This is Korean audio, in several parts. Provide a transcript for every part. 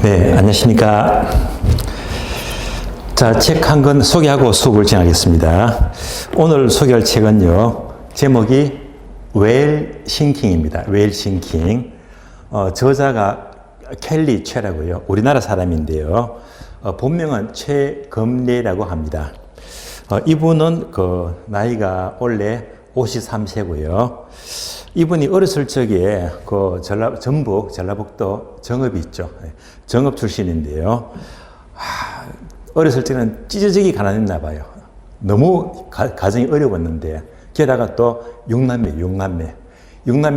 네, 안녕하십니까. 자, 책 한 권 소개하고 수업을 진행하겠습니다. 오늘 소개할 책은요, 제목이 웨일 싱킹입니다. 웨일 싱킹. 저자가 켈리 최라고요. 우리나라 사람인데요. 본명은 최금래라고 합니다. 이분은 나이가 원래 53세고요. 이분이 어렸을 적에 전북, 전라북도 정읍이 있죠. 정읍 출신인데요. 어렸을 때는 찢어지기 가난했나 봐요. 너무 가정이 어려웠는데, 게다가 또 육남매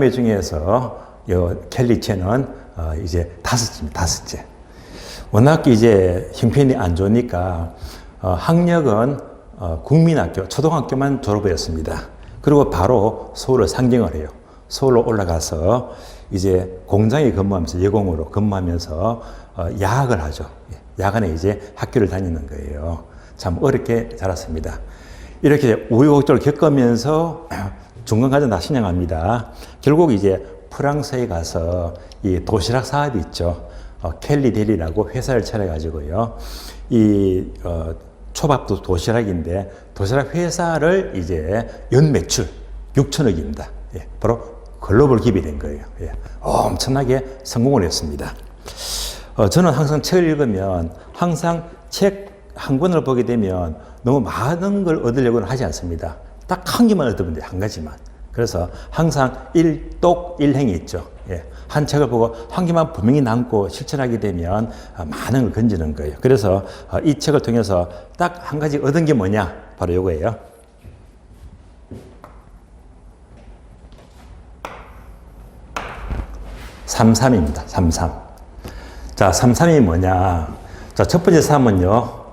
중에서 켈리 채는 이제 다섯째. 워낙 이제 형편이 안 좋으니까 학력은 국민학교, 초등학교만 졸업했습니다. 그리고 바로 서울로 상경을 해요. 서울로 올라가서 이제 공장에 근무하면서, 예공으로 근무하면서 야학을 하죠. 야간에 이제 학교를 다니는 거예요. 참 어렵게 자랐습니다. 이렇게 우여곡절을 겪으면서 중간까지 다 신앙합니다. 결국 이제 프랑스에 가서 이 도시락 사업이 있죠. 켈리 데리라고 회사를 차려가지고요. 초밥도 도시락인데, 도시락 회사를 이제 연 매출 6천억입니다. 바로 글로벌 기업이 된 거예요. 엄청나게 성공을 했습니다. 저는 항상 책을 읽으면 항상 책 한 권을 보게 되면 너무 많은 걸 얻으려고는 하지 않습니다. 딱 한 개만 얻으면 돼요. 한 가지만. 그래서 항상 일독일행이 있죠. 한 책을 보고 한 개만 분명히 남고 실천하게 되면 많은 걸 건지는 거예요. 그래서 이 책을 통해서 딱 한 가지 얻은 게 뭐냐? 바로 이거예요. 삼삼입니다. 삼삼. 자, 삼삼이 뭐냐? 자, 첫 번째 삼은요,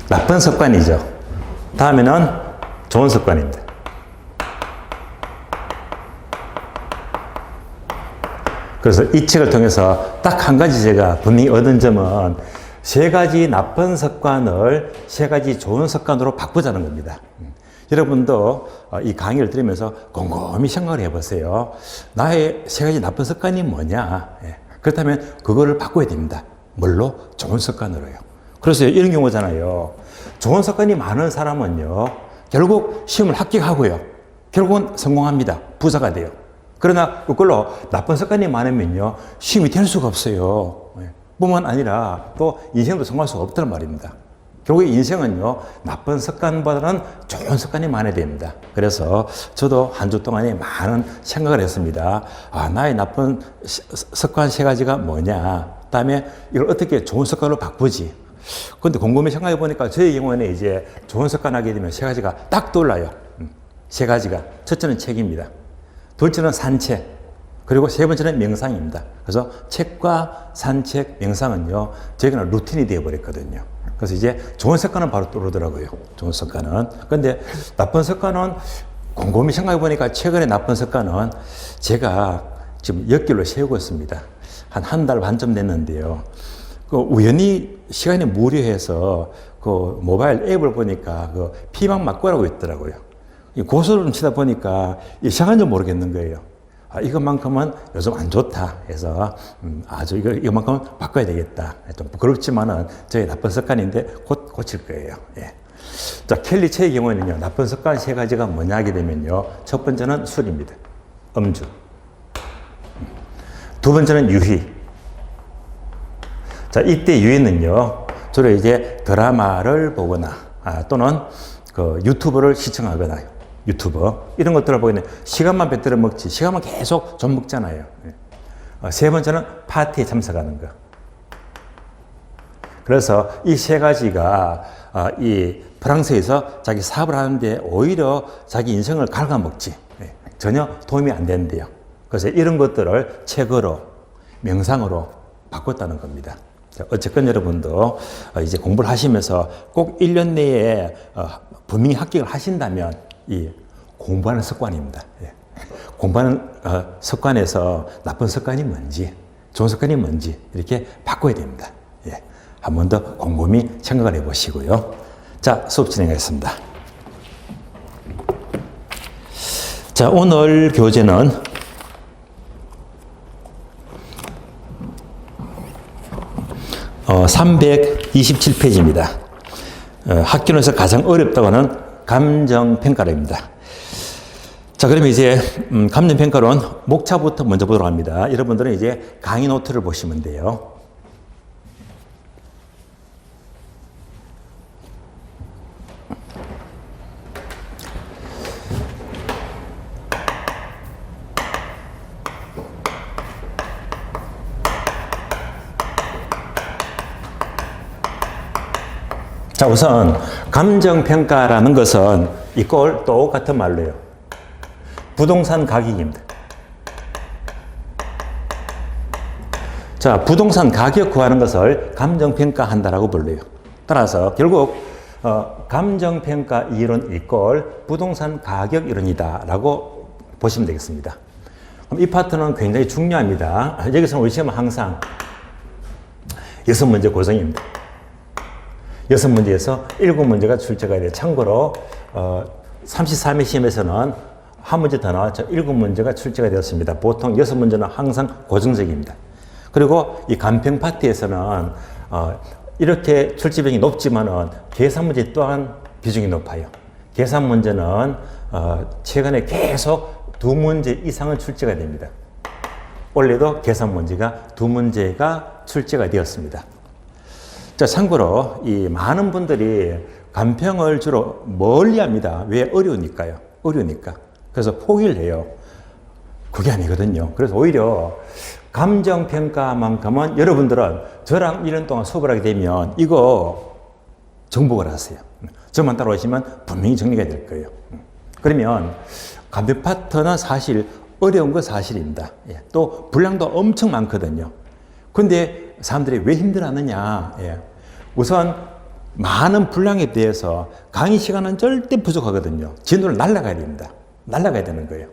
나쁜 습관이죠. 다음에는 좋은 습관입니다. 그래서 이 책을 통해서 딱 한 가지 제가 분명히 얻은 점은, 세 가지 나쁜 습관을 세 가지 좋은 습관으로 바꾸자는 겁니다. 여러분도 이 강의를 들으면서 곰곰이 생각을 해보세요. 나의 세 가지 나쁜 습관이 뭐냐? 그렇다면 그거를 바꿔야 됩니다. 뭘로? 좋은 습관으로요. 그래서 이런 경우잖아요. 좋은 습관이 많은 사람은요, 결국 시험을 합격하고요, 결국은 성공합니다. 부자가 돼요. 그러나 그걸로 나쁜 습관이 많으면요, 시험이 될 수가 없어요. 뿐만 아니라 또 인생도 성공할 수가 없다는 말입니다. 결국 인생은요, 나쁜 습관보다는 좋은 습관이 많아야 됩니다. 그래서 저도 한 주 동안에 많은 생각을 했습니다. 나의 나쁜 습관 세 가지가 뭐냐? 그다음에 이걸 어떻게 좋은 습관으로 바꾸지? 근데 곰곰이 생각해 보니까 저의 경우에는 이제 좋은 습관 하게 되면 세 가지가 딱 떠올라요. 세 가지가. 첫째는 책입니다. 둘째는 산책. 그리고 세 번째는 명상입니다. 그래서 책과 산책, 명상은요, 저에게는 루틴이 되어버렸거든요. 그래서 이제 좋은 습관은 바로 떠오르더라고요. 좋은 습관은. 근데 나쁜 습관은 곰곰이 생각해 보니까 최근에 나쁜 습관은 제가 지금 엿길로 세우고 있습니다. 한 달 반쯤 됐는데요. 우연히 시간이 무료해서 모바일 앱을 보니까 피망 막고라고 있더라고요. 고소를 좀 치다 보니까 이상한 줄 모르겠는 거예요. 이것만큼은 요즘 안 좋다 해서 아주 이것만큼은 바꿔야 되겠다. 좀 부끄럽지만은 저의 나쁜 습관인데 곧 고칠 거예요. 자, 켈리 체의 경우에는요, 나쁜 습관 세 가지가 뭐냐 하게 되면요, 첫 번째는 술입니다. 음주. 두 번째는 유희. 자, 이때 유희는요, 주로 이제 드라마를 보거나, 또는 유튜브를 시청하거나, 이런 것들을 보게 되면 시간만 배틀어 먹지, 시간만 계속 좀 먹잖아요. 세 번째는 파티에 참석하는 거. 그래서 이 세 가지가 이 프랑스에서 자기 사업을 하는데 오히려 자기 인생을 갉아먹지, 전혀 도움이 안 된대요. 그래서 이런 것들을 책으로, 명상으로 바꿨다는 겁니다. 어쨌건 여러분도 이제 공부를 하시면서 꼭 1년 내에 분명히 합격을 하신다면, 이 공부하는 습관입니다. 공부하는 습관에서 나쁜 습관이 뭔지, 좋은 습관이 뭔지 이렇게 바꿔야 됩니다. 한 번 더 곰곰이 생각을 해보시고요. 자, 수업 진행하겠습니다. 자, 오늘 교재는 어, 327페이지입니다. 학교에서 가장 어렵다고 하는 감정평가입니다. 자, 그러면 이제 감정평가론 목차부터 먼저 보도록 합니다. 여러분들은 이제 강의 노트를 보시면 돼요. 자, 우선 감정평가라는 것은 이꼴 똑같은 말로요. 부동산 가격입니다. 자, 부동산 가격 구하는 것을 감정평가한다라고 불러요. 따라서 결국 감정평가 이론 이꼴 부동산 가격 이론이다라고 보시면 되겠습니다. 그럼 이 파트는 굉장히 중요합니다. 여기서는 우리 시험은 항상 6문제 고정입니다. 6문제에서 7문제가 출제가 돼요. 참고로 33회 시험에서는 한 문제 더 나왔죠. 7문제가 출제가 되었습니다. 보통 6문제는 항상 고정적입니다. 그리고 이 간평 파트에서는 이렇게 출제 비중이 높지만은 계산 문제 또한 비중이 높아요. 계산 문제는 최근에 계속 2문제 이상은 출제가 됩니다. 올해도 계산 문제가 2문제가 출제가 되었습니다. 자, 참고로 이 많은 분들이 간평을 주로 멀리 합니다. 왜? 어려우니까요. 어려우니까. 그래서 포기를 해요. 그게 아니거든요. 그래서 오히려 감정평가만큼은 여러분들은 저랑 1년 동안 수업을 하게 되면 이거 정복을 하세요. 저만 따라오시면 분명히 정리가 될 거예요. 그러면 간평 파트는 사실 어려운 건 사실입니다. 또 분량도 엄청 많거든요. 근데 사람들이 왜 힘들어하느냐. 우선 많은 분량에 대해서 강의 시간은 절대 부족하거든요. 진도를 날아가야 됩니다. 날아가야 되는 거예요.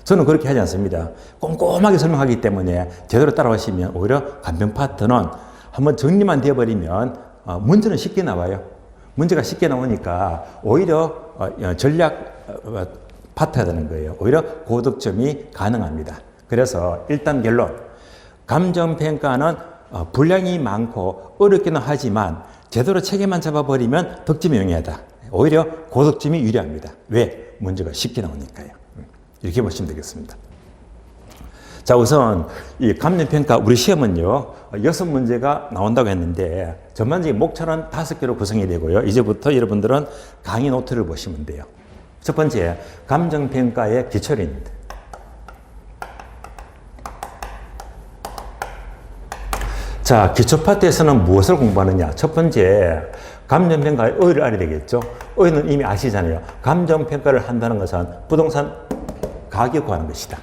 저는 그렇게 하지 않습니다. 꼼꼼하게 설명하기 때문에 제대로 따라오시면 오히려 간평 파트는 한번 정리만 되어버리면 문제는 쉽게 나와요. 문제가 쉽게 나오니까 오히려 전략 파트가 되는 거예요. 오히려 고득점이 가능합니다. 그래서 일단 결론. 감정평가는 분량이 많고 어렵기는 하지만 제대로 체계만 잡아버리면 득점이 용이하다. 오히려 고득점이 유리합니다. 왜? 문제가 쉽게 나오니까요. 이렇게 보시면 되겠습니다. 자, 우선 이 감정평가 우리 시험은요 6문제가 나온다고 했는데 전반적인 목차는 5개로 구성이 되고요. 이제부터 여러분들은 강의 노트를 보시면 돼요. 첫 번째, 감정평가의 기초론입니다. 자, 기초 파트에서는 무엇을 공부하느냐? 첫 번째, 감정평가의 의의를 알아야 되겠죠. 의의는 이미 아시잖아요. 감정평가를 한다는 것은 부동산 가격 구하는 것이다.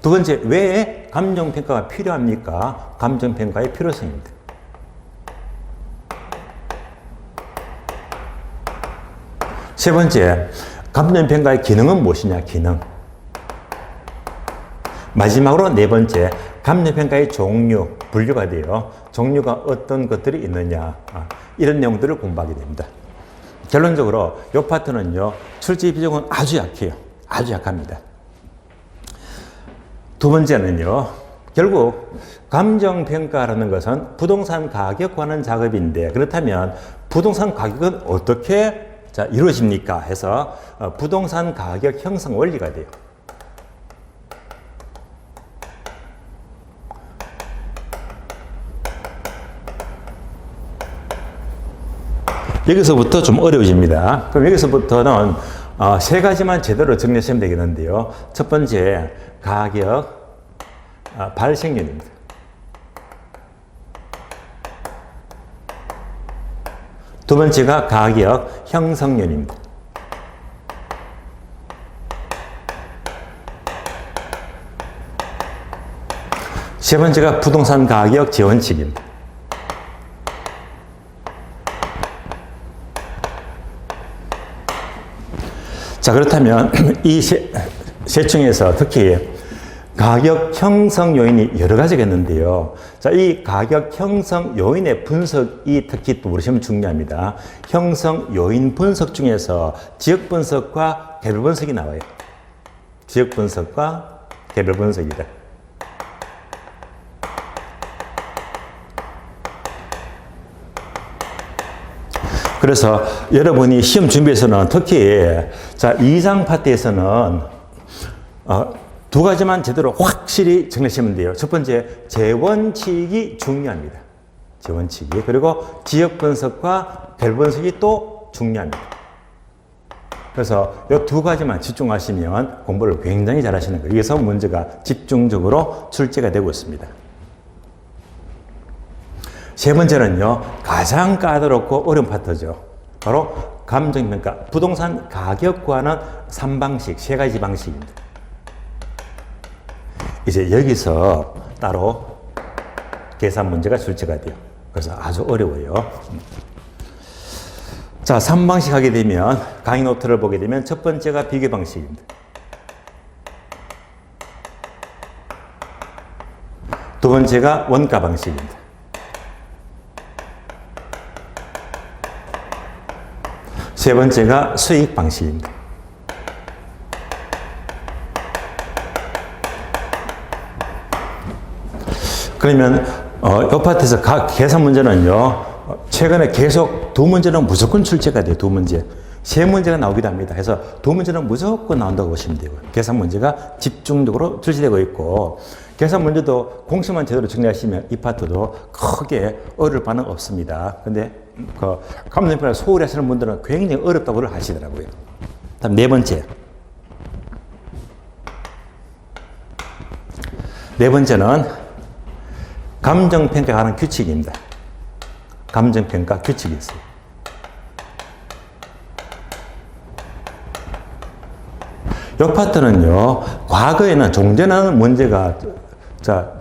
두 번째, 왜 감정평가가 필요합니까? 감정평가의 필요성입니다. 세 번째, 감정평가의 기능은 무엇이냐? 기능. 마지막으로 네 번째, 감정평가의 종류, 분류가 돼요. 종류가 어떤 것들이 있느냐. 이런 내용들을 공부하게 됩니다. 결론적으로 이 파트는요, 출제 비중은 아주 약해요. 아주 약합니다. 두 번째는요, 결국 감정평가라는 것은 부동산 가격 관한 작업인데 그렇다면 부동산 가격은 어떻게 이루어집니까? 해서 부동산 가격 형성 원리가 돼요. 여기서부터 좀 어려워집니다. 그럼 여기서부터는 세 가지만 제대로 정리하시면 되겠는데요. 첫 번째, 가격 발생률입니다. 두 번째가 가격 형성률입니다. 세 번째가 부동산 가격 재원칙입니다. 자, 그렇다면 이 세 중에서 특히 가격 형성 요인이 여러 가지가 있는데요. 자, 이 가격 형성 요인의 분석이 특히 또 우리 시험 중요합니다. 형성 요인 분석 중에서 지역 분석과 개별 분석이 나와요. 지역 분석과 개별 분석이다. 그래서 여러분이 시험 준비에서는 특히 자, 2장 파트에서는 두 가지만 제대로 확실히 정리하시면 돼요. 첫 번째, 재원칙이 중요합니다. 재원칙이. 그리고 지역 분석과 별 분석이 또 중요합니다. 그래서 이 두 가지만 집중하시면 공부를 굉장히 잘 하시는 거예요. 그래서 문제가 집중적으로 출제가 되고 있습니다. 세 번째는요, 가장 까다롭고 어려운 파트죠. 바로 감정평가, 부동산 가격 구하는 3방식, 세 가지 방식입니다. 이제 여기서 따로 계산 문제가 출제가 돼요. 그래서 아주 어려워요. 자, 3방식 하게 되면, 강의 노트를 보게 되면 첫 번째가 비교 방식입니다. 두 번째가 원가 방식입니다. 세 번째가 수익 방식입니다. 그러면 이 파트에서 각 계산 문제는요, 최근에 계속 두 문제는 무조건 출제가 돼요. 두 문제. 세 문제가 나오기도 합니다. 그래서 두 문제는 무조건 나온다고 보시면 되고요. 계산 문제가 집중적으로 출시되고 있고, 계산 문제도 공식만 제대로 정리하시면 이 파트도 크게 어려울 바는 없습니다. 근데 감정평가 소홀히 하시는 분들은 굉장히 어렵다고 하시더라고요. 다음 네 번째. 네 번째는 감정평가가 하는 규칙입니다. 감정평가 규칙이 있어요. 이 파트는요, 과거에는 종전하는 문제가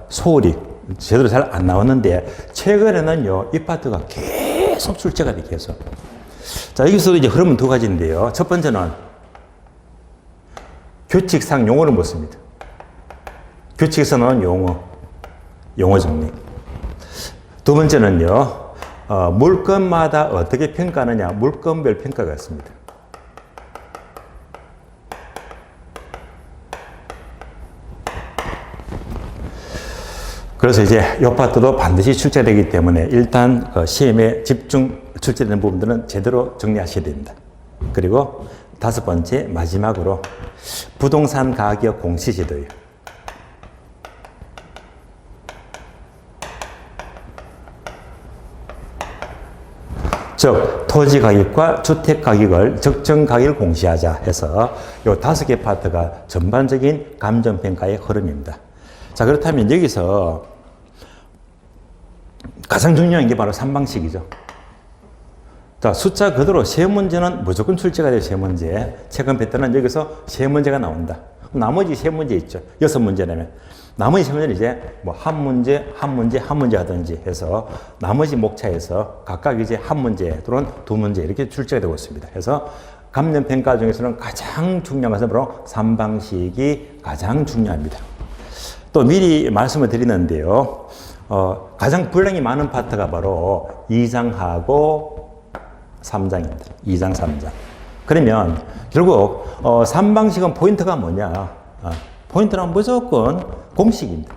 소홀히 제대로 잘 안 나왔는데, 최근에는요, 이 파트가 계속 출제가 돼, 계속. 자, 여기서도 이제 흐름은 두 가지인데요. 첫 번째는 규칙상 용어를 못 씁니다. 규칙에서 나온 용어 정리. 두 번째는요, 물건마다 어떻게 평가하느냐, 물건별 평가가 있습니다. 그래서 이제 이 파트도 반드시 출제되기 때문에 일단 시험에 집중 출제되는 부분들은 제대로 정리하셔야 됩니다. 그리고 다섯 번째, 마지막으로 부동산 가격 공시지도예요. 즉, 토지 가격과 주택 가격을 적정 가격을 공시하자 해서 이 다섯 개 파트가 전반적인 감정평가의 흐름입니다. 자, 그렇다면 여기서 가장 중요한 게 바로 3방식이죠. 자, 숫자 그대로 세 문제는 무조건 출제가 돼요, 세 문제. 최근 패턴은 여기서 세 문제가 나온다. 나머지 세 문제 있죠. 6문제라면. 나머지 세 문제는 이제 뭐 한 문제 하든지 해서 나머지 목차에서 각각 이제 한 문제 또는 두 문제 이렇게 출제가 되고 있습니다. 그래서 감정평가 중에서는 가장 중요한 것은 바로 3방식이 가장 중요합니다. 또 미리 말씀을 드리는데요. 가장 분량이 많은 파트가 바로 2장하고 3장입니다. 2장, 3장. 그러면 결국 3방식은 포인트가 뭐냐? 포인트는 무조건 공식입니다.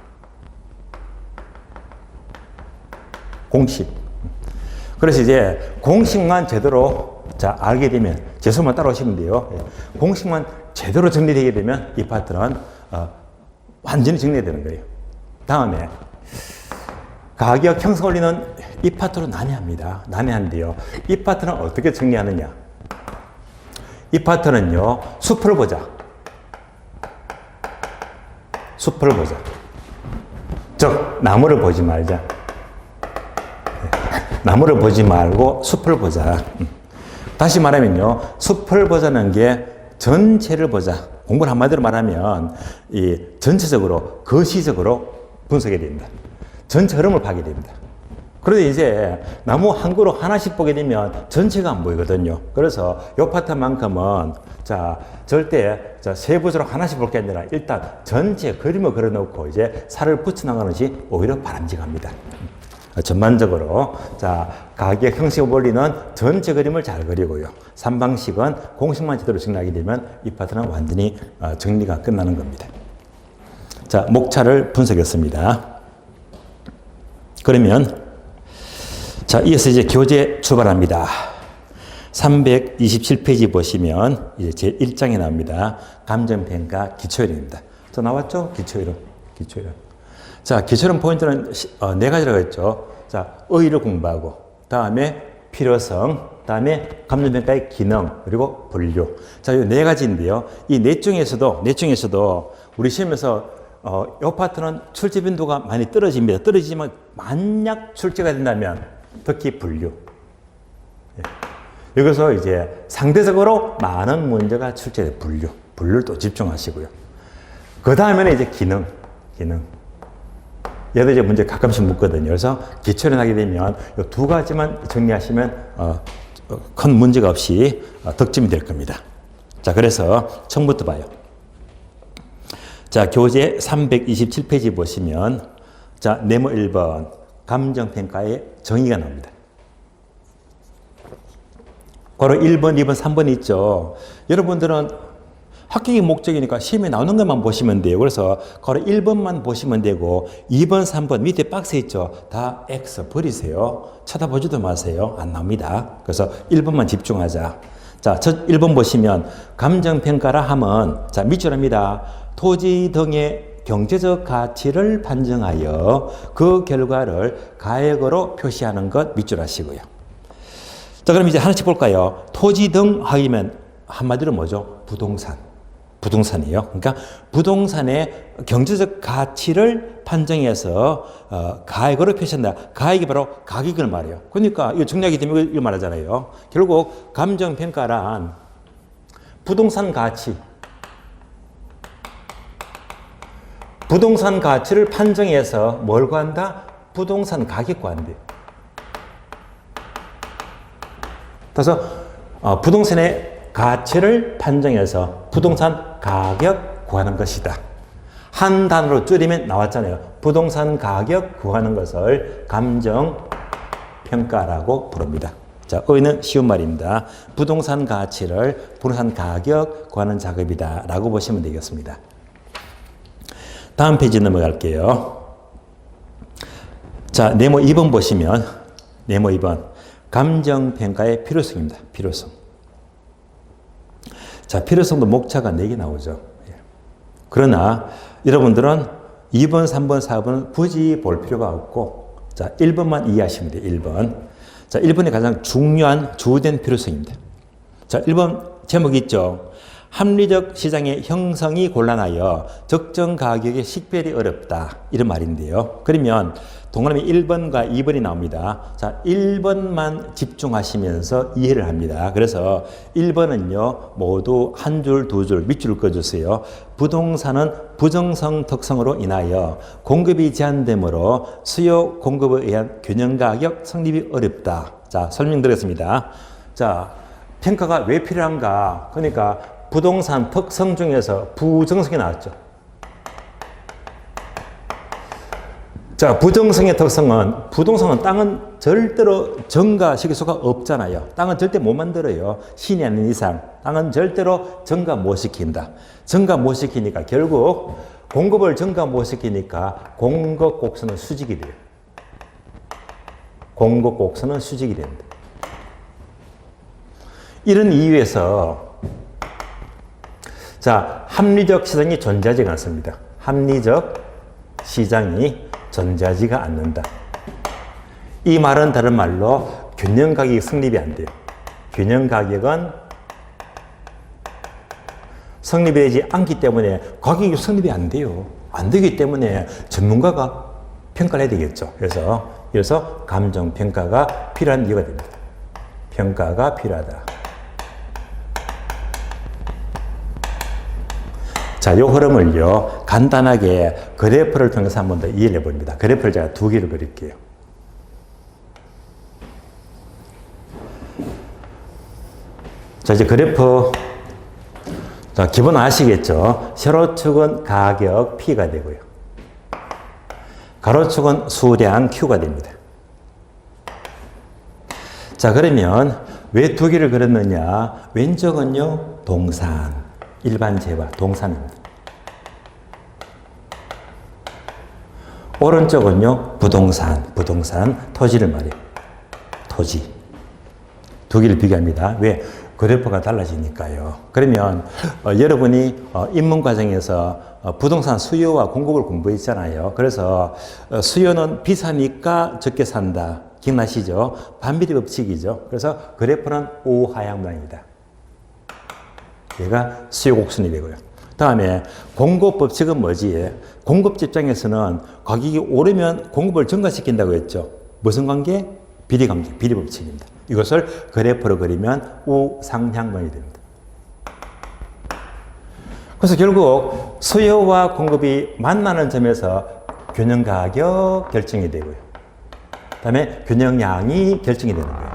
공식. 그래서 이제 공식만 제대로 알게 되면 제 수만 따라오시면 돼요. 공식만 제대로 정리되게 되면 이 파트는 완전히 정리되는 거예요. 다음에 가격 형성 원리는 이 파트로 난해합니다. 난해한데요. 이 파트는 어떻게 정리하느냐? 이 파트는요, 숲을 보자. 숲을 보자. 즉, 나무를 보지 말자. 나무를 보지 말고 숲을 보자. 다시 말하면요, 숲을 보자는 게 전체를 보자. 공부를 한마디로 말하면 이 전체적으로 거시적으로 분석해야 됩니다. 전체 흐름을 파게 됩니다. 그런데 이제 나무 한 그루 하나씩 보게 되면 전체가 안 보이거든요. 그래서 이 파트만큼은 절대 세부적으로 하나씩 볼 게 아니라 일단 전체 그림을 그려놓고 이제 살을 붙여나가는 것이 오히려 바람직합니다. 전반적으로. 자, 가격 형식을 벌리는 전체 그림을 잘 그리고요. 3방식은 공식만 제대로 정리하게 되면 이 파트는 완전히 정리가 끝나는 겁니다. 자, 목차를 분석했습니다. 그러면 자, 이어서 이제 교재 출발합니다. 327페이지 보시면 이제 제 1장에 나옵니다. 감정평가 기초이론입니다. 저 나왔죠? 기초이론. 자, 기초이론 포인트는 네 가지라고 했죠. 자, 의의를 공부하고, 다음에 필요성, 다음에 감정평가의 기능, 그리고 분류. 자, 이 네 가지인데요. 이 넷 중에서도 우리 시험에서 이 파트는 출제 빈도가 많이 떨어집니다. 떨어지지만 만약 출제가 된다면 특히 분류. 여기서 이제 상대적으로 많은 문제가 출제돼. 분류를 또 집중하시고요. 그 다음에는 이제 기능. 얘도 이제 문제 가끔씩 묻거든요. 그래서 기초를 하게 되면 이 두 가지만 정리하시면 큰 문제가 없이 득점이 될 겁니다. 자, 그래서 처음부터 봐요. 자, 교재 327페이지 보시면 자, 네모 1번 감정평가의 정의가 나옵니다. 바로 1번, 2번, 3번 있죠. 여러분들은 합격이 목적이니까 시험에 나오는 것만 보시면 돼요. 그래서 바로 1번만 보시면 되고 2번, 3번 밑에 박스 있죠. 다 X 버리세요. 쳐다보지도 마세요. 안 나옵니다. 그래서 1번만 집중하자. 자, 첫 1번 보시면 감정평가라 하면 자, 밑줄합니다. 토지 등의 경제적 가치를 판정하여 그 결과를 가액으로 표시하는 것 밑줄 하시고요. 자, 그럼 이제 하나씩 볼까요? 토지 등 하면 한마디로 뭐죠? 부동산이에요. 그러니까 부동산의 경제적 가치를 판정해서 가액으로 표시한다. 가액이 바로 가격을 말해요. 그러니까 이거 정리하게 되면 이거 말하잖아요. 결국 감정평가란 부동산 가치를 판정해서 뭘 구한다? 부동산 가격 구한대요. 그래서 부동산의 가치를 판정해서 부동산 가격 구하는 것이다. 한 단어로 줄이면 나왔잖아요. 부동산 가격 구하는 것을 감정평가라고 부릅니다. 자, 의는 쉬운 말입니다. 부동산 가치를 부동산 가격 구하는 작업이다 라고 보시면 되겠습니다. 다음 페이지 넘어갈게요. 자, 네모 2번 보시면 네모 2번 감정평가의 필요성입니다. 필요성. 자, 필요성도 목차가 4개 나오죠. 그러나 여러분들은 2번, 3번, 4번은 굳이 볼 필요가 없고 자, 1번만 이해하시면 돼요. 1번. 자, 1번이 가장 중요한 주된 필요성입니다. 자, 1번 제목이 있죠. 합리적 시장의 형성이 곤란하여 적정 가격에 식별이 어렵다. 이런 말인데요. 그러면 동그라미 1번과 2번이 나옵니다. 자, 1번만 집중하시면서 이해를 합니다. 그래서 1번은요, 모두 한 줄, 두 줄, 밑줄을 그어주세요. 부동산은 부정성 특성으로 인하여 공급이 제한되므로 수요 공급에 의한 균형 가격 성립이 어렵다. 자, 설명드렸습니다. 자, 평가가 왜 필요한가? 그러니까 부동산 특성 중에서 부정성이 나왔죠. 자, 부정성의 특성은 부동산은 땅은 절대로 정가시킬 수가 없잖아요. 땅은 절대 못 만들어요. 신이 아닌 이상 땅은 절대로 정가 못 시킨다. 정가 못 시키니까 결국 공급을 정가 못 시키니까 공급 곡선은 수직이 돼요. 공급 곡선은 수직이 됩니다. 이런 이유에서 자, 합리적 시장이 존재하지가 않습니다. 합리적 시장이 존재하지가 않는다. 이 말은 다른 말로 균형 가격이 성립이 안 돼요. 균형 가격은 성립이 되지 않기 때문에 가격이 성립이 안 돼요. 안 되기 때문에 전문가가 평가를 해야 되겠죠. 그래서 감정평가가 필요한 이유가 됩니다. 평가가 필요하다. 자, 이 흐름을요, 간단하게 그래프를 통해서 한 번 더 이해해 봅니다. 그래프를 제가 2개를 그릴게요. 자, 이제 그래프, 자, 기본 아시겠죠? 세로축은 가격 P가 되고요. 가로축은 수량 Q가 됩니다. 자, 그러면 왜 두 개를 그렸느냐? 왼쪽은요, 동산, 일반 재화, 동산입니다. 오른쪽은요, 부동산, 토지를 말해요. 토지. 두 개를 비교합니다. 왜? 그래프가 달라지니까요. 그러면 여러분이 입문 과정에서 부동산 수요와 공급을 공부했잖아요. 그래서 수요는 비싸니까 적게 산다. 기억나시죠? 반비례 법칙이죠. 그래서 그래프는 오하향 모양입니다. 얘가 수요 곡선이 되고요. 다음에 공급 법칙은 뭐지? 공급 입장에서는 가격이 오르면 공급을 증가시킨다고 했죠. 무슨 관계? 비례 관계, 비례 법칙입니다. 이것을 그래프로 그리면 우상향론이 됩니다. 그래서 결국 수요와 공급이 만나는 점에서 균형 가격 결정이 되고요. 그다음에 균형량이 결정이 되는 거예요.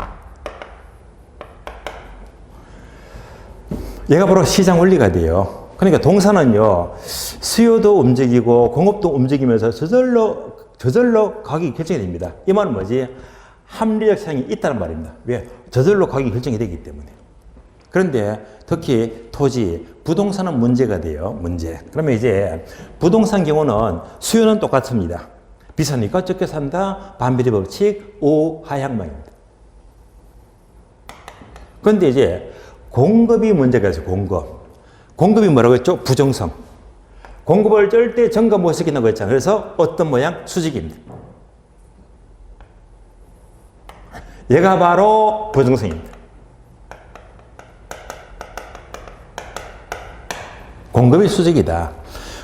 얘가 바로 시장 원리가 돼요. 그러니까 동산은요, 수요도 움직이고 공급도 움직이면서 저절로 가격이 결정이 됩니다. 이 말은 뭐지? 합리적 사항이 있다는 말입니다. 왜? 저절로 가격이 결정이 되기 때문에. 그런데 특히 토지, 부동산은 문제가 돼요. 문제. 그러면 이제 부동산 경우는 수요는 똑같습니다. 비싸니까 적게 산다. 반비례 법칙, 오하향방입니다. 그런데 이제 공급이 문제가 있어요. 공급이 뭐라고 했죠? 부정성. 공급을 절대 증가 못 시킨다고 했잖아요. 그래서 어떤 모양? 수직입니다. 얘가 바로 부정성입니다. 공급이 수직이다.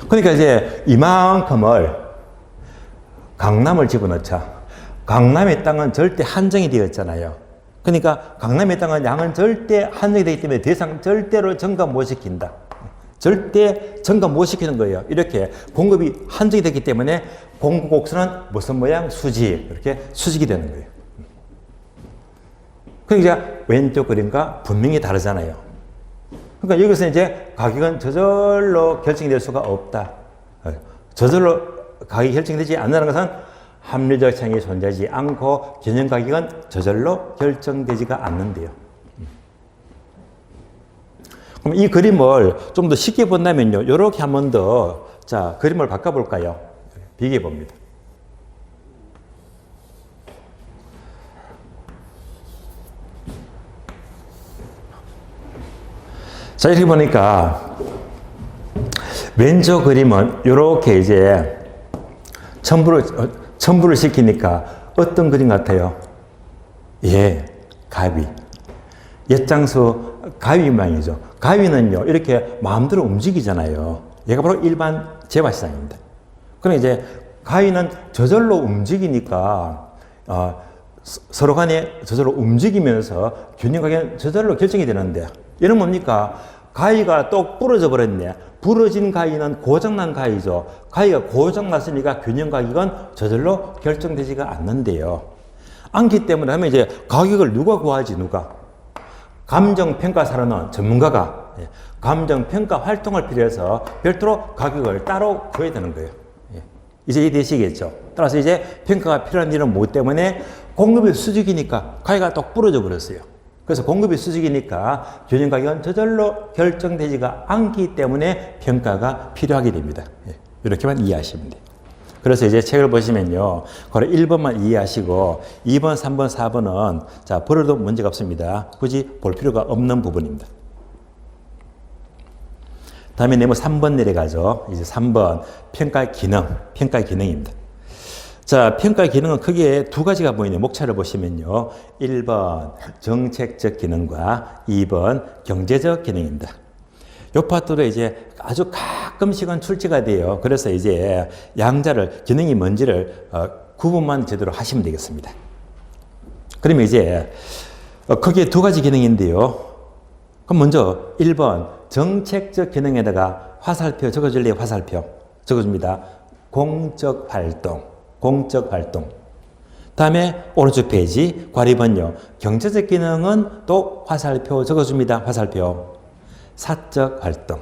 그러니까 이제 이만큼을 강남을 집어넣자. 강남의 땅은 절대 한정이 되었잖아요. 그러니까 강남의 땅은 양은 절대 한정이 되기 때문에 더 이상 절대로 증가 못 시킨다. 절대 증가 못 시키는 거예요. 이렇게 공급이 한정이 되기 때문에 공급 곡선은 무슨 모양? 수직. 이렇게 수직이 되는 거예요. 그러니까 왼쪽 그림과 분명히 다르잖아요. 그러니까 여기서 이제 가격은 저절로 결정이 될 수가 없다. 저절로 가격이 결정되지 않는다는 것은 합리적 차익이 존재하지 않고 균형 가격은 저절로 결정되지가 않는데요. 그럼 이 그림을 좀 더 쉽게 본다면요. 이렇게 한 번 더, 자, 그림을 바꿔볼까요? 비교해 봅니다. 자, 이렇게 보니까 왼쪽 그림은 이렇게 이제 첨부를 시키니까 어떤 그림 같아요? 예, 가위. 엿장수 가위 모양이죠. 가위는요, 이렇게 마음대로 움직이잖아요. 얘가 바로 일반 재화시장입니다. 그럼 이제 가위는 저절로 움직이니까, 서로 간에 저절로 움직이면서 균형 가격은 저절로 결정이 되는데, 얘는 뭡니까? 가위가 똑 부러져 버렸네. 부러진 가위는 고장난 가위죠. 가위가 고장났으니까 균형 가격은 저절로 결정되지가 않는데요. 않기 때문에 하면 이제 가격을 누가 구하지, 누가? 감정평가사로는 전문가가 감정평가 활동을 필요해서 별도로 가격을 따로 구해야 되는 거예요. 이제 이해되시겠죠? 따라서 이제 평가가 필요한 일은 뭐 때문에? 공급이 수직이니까 가위가 똑 부러져 버렸어요. 그래서 공급이 수직이니까 균형 가격은 저절로 결정되지가 않기 때문에 평가가 필요하게 됩니다. 이렇게만 이해하시면 돼요. 그래서 이제 책을 보시면요. 그걸 1번만 이해하시고 2번, 3번, 4번은 자, 버려도 문제가 없습니다. 굳이 볼 필요가 없는 부분입니다. 다음에 네모 3번 내려가죠. 이제 3번 평가 기능입니다. 자, 평가 기능은 크게 두 가지가 보이네요. 목차를 보시면요. 1번 정책적 기능과 2번 경제적 기능입니다. 요 파트로 이제 아주 가끔씩은 출제가 돼요. 그래서 이제 양자를, 기능이 뭔지를 구분만 제대로 하시면 되겠습니다. 그러면 이제 크게 두 가지 기능인데요. 그럼 먼저 1번 정책적 기능에다가 화살표 적어줄래요? 화살표 적어줍니다. 공적 활동. 다음에 오른쪽 페이지 괄입은요. 경제적 기능은 또 화살표 적어줍니다. 화살표. 사적 활동.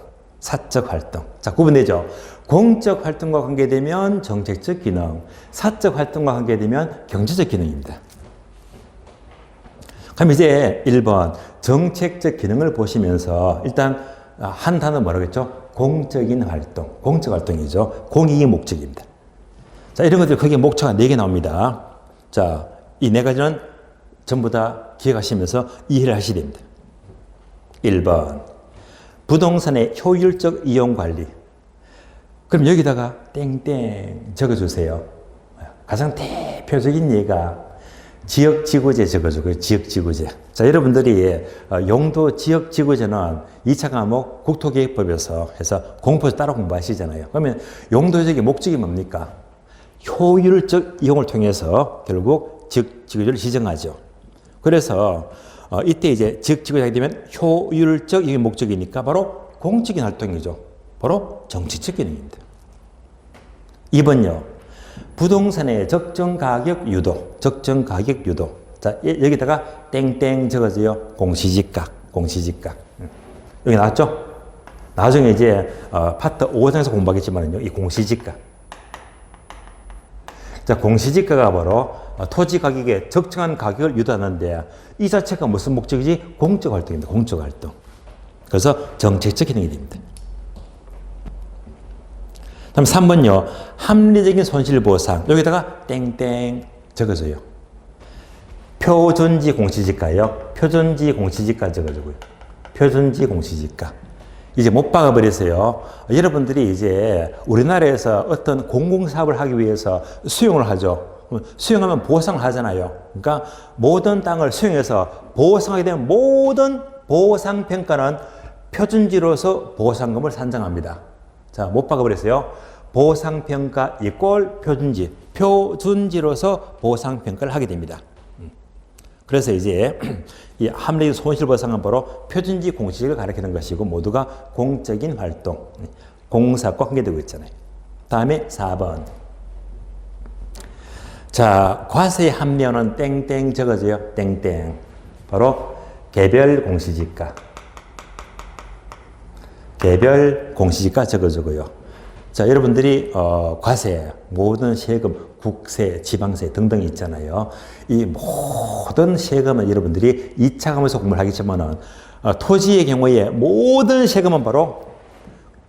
자, 구분되죠? 공적 활동과 관계되면 정책적 기능, 사적 활동과 관계되면 경제적 기능입니다. 그럼 이제 1번 정책적 기능을 보시면서 일단 한 단어 뭐라고 했죠? 공적인 활동, 공적 활동이죠. 공익이 목적입니다. 자, 이런 것들 크게 목차가 4개 나옵니다. 자, 이 4가지는 전부 다 기억하시면서 이해를 하셔야 됩니다. 1번 부동산의 효율적 이용 관리. 그럼 여기다가 땡땡 적어주세요. 가장 대표적인 예가 지역지구제 적어주고요. 지역지구제. 자, 여러분들이 용도 지역지구제는 2차 과목 국토계획법에서 해서 공포에서 따로 공부하시잖아요. 그러면 용도적인 목적이 뭡니까? 효율적 이용을 통해서 결국 지역지구제를 지정하죠. 그래서 이때 이제 지역지구제가 하게 되면 효율적 이용 목적이니까 바로 공적인 활동이죠. 바로 정치적 기능입니다. 2번요. 부동산의 적정 가격 유도, 적정 가격 유도. 자, 여기다가 땡땡 적어줘요. 공시지가, 공시지가. 여기 나왔죠? 나중에 이제 파트 5장에서 공부하겠지만요, 이 공시지가. 자, 공시지가가 바로 토지 가격에 적정한 가격을 유도하는데 이 자체가 무슨 목적이지? 공적 활동입니다. 공적 활동. 그래서 정책적 기능이 됩니다. 다음 3번요. 합리적인 손실보상. 여기다가 땡땡 적어줘요. 표준지 공시지가요. 표준지 공시지가 적어주고요. 표준지 공시지가. 이제 못 박아버렸어요. 여러분들이 이제 우리나라에서 어떤 공공사업을 하기 위해서 수용을 하죠. 수용하면 보상을 하잖아요. 그러니까 모든 땅을 수용해서 보상하게 되면 모든 보상평가는 표준지로서 보상금을 산정합니다. 자, 못 박아버렸어요. 보상평가 이꼴 표준지, 표준지로서 보상평가를 하게 됩니다. 그래서 이제 이 합리적 손실보상은 바로 표준지 공시를 가리키는 것이고 모두가 공적인 활동, 공사과 관계되고 있잖아요. 다음에 4번. 자, 과세에 합리화는 땡땡 적어줘요. 땡땡. 바로 개별 공시지가. 개별 공시지가 적어주고요. 자, 여러분들이 과세, 모든 세금, 국세, 지방세 등등 있잖아요. 이 모든 세금은 여러분들이 2차 과목에서 공부를 하겠지만은 토지의 경우에 모든 세금은 바로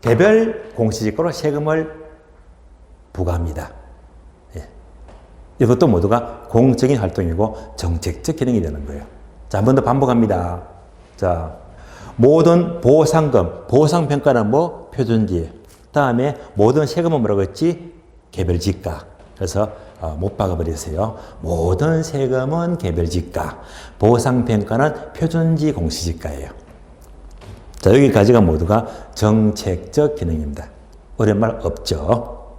개별 공시지가로 세금을 부과합니다. 예. 이것도 모두가 공적인 활동이고 정책적 기능이 되는 거예요. 자, 한 번 더 반복합니다. 자, 모든 보상금, 보상평가는 뭐? 표준지. 다음에 모든 세금은 뭐라고 했지? 개별지가. 그래서 못 박아버리세요. 모든 세금은 개별지가. 보상평가는 표준지 공시지가예요. 자, 여기까지가 모두가 정책적 기능입니다. 어려운 말 없죠?